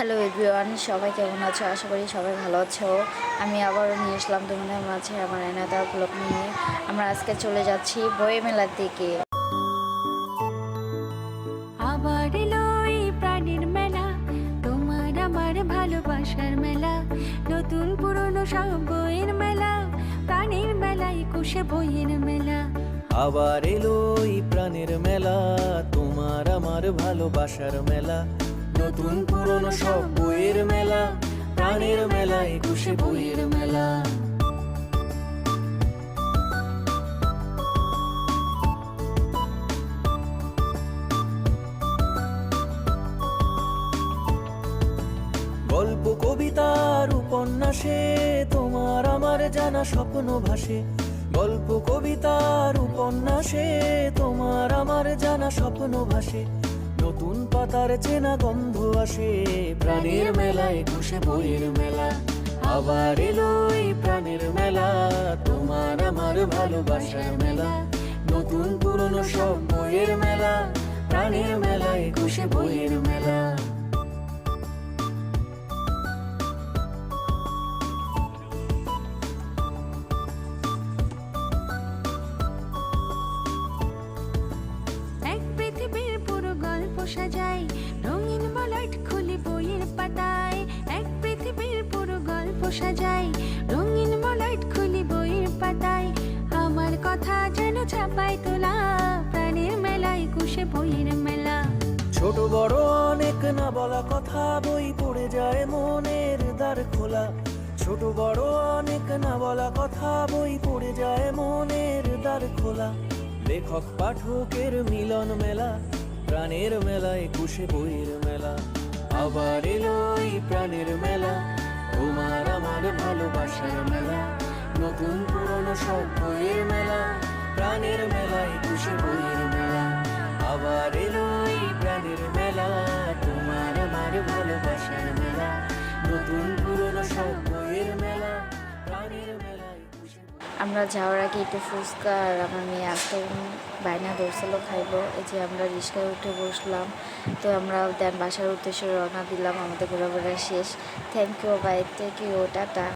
Hello everyone, সবাই কেমন আছো? আশা করি সবাই ভালো আছো। আমি আবারও নিয়ে আসলাম তোমাদের মাঝে আমার এনাদার ব্লগ নিয়ে। আমরা আজকে চলে যাচ্ছি বই মেলার দিকে। আবার এলো এই প্রাণীর মেলা, তোমার আমার ভালোবাসার মেলা, নতুন পুরনো সব বইয়ের মেলা, প্রাণীর মেলা, একুশে বইয়ের মেলা। আবার এলো এই প্রাণের মেলা, তোমার আমার ভালোবাসার মেলা, নতুন পুরনো সব বইয়ের মেলা, প্রাণের মেলা, একুশে বইয়ের মেলা। গল্প কবিতার উপন্যাসে তোমার আমার জানা স্বপ্ন ভাসে, গল্প কবিতার উপন্যাসে তোমার আমার জানা স্বপ্ন ভাসে, নতুন পাতার চেনা গন্ধ আসে, প্রাণের মেলা, একুশে বইয়ের মেলা। আবার এলো এই প্রাণের মেলা, তোমার আমার ভালোবাসার মেলা, নতুন পুরনো সব বইয়ের মেলা, প্রাণের মেলা, একুশে বইয়ের মেলা। এক পৃথিবীর পুরো গল্প সাজাই, রঙিন মলাট খুলি বইয়ের পাতায়। এক পৃথিবীর পুরো গল্প সাজাই, রঙিন মলাট খুলি বইয়ের পাতায়। আমার কথা যেন ছাপাই তোলা, প্রাণের মেলা, একুশে বইয়ের মেলা। ছোট বড় অনেক না বলা কথা, বই পড়ে যায় মনের দ্বার খোলা। ছোট বড় অনেক না বলা কথা, বই পড়ে যায় মনের দ্বার খোলা। লেখক পাঠকের মিলন মেলা, প্রাণের মেলা, একুশে বইয়ের মেলা। আবার এলো এই প্রাণের মেলা, তোমার আমার ভালোবাসার মেলা, নতুন পুরনো সব বইয়ের মেলা, প্রাণের মেলা, একুশে বইয়ের মেলা। আবার এলো এই প্রাণের মেলা, তোমার আমার ভালোবাসার মেলা, নতুন পুরনো সব বইয়ের মেলা, প্রাণের মেলা, একুশে। আমরা যাওয়ার আগে একটু ফুচকা আর আমার মেয়ে আসতে বায়না ধরছিল খাইবো। এই যে আমরা রিক্সায় উঠে বসলাম, তো আমরা দেন বাসার উদ্দেশ্যে রওনা দিলাম। আমাদের ঘোরাঘোরা শেষ। Thank you, bye, take you, tata.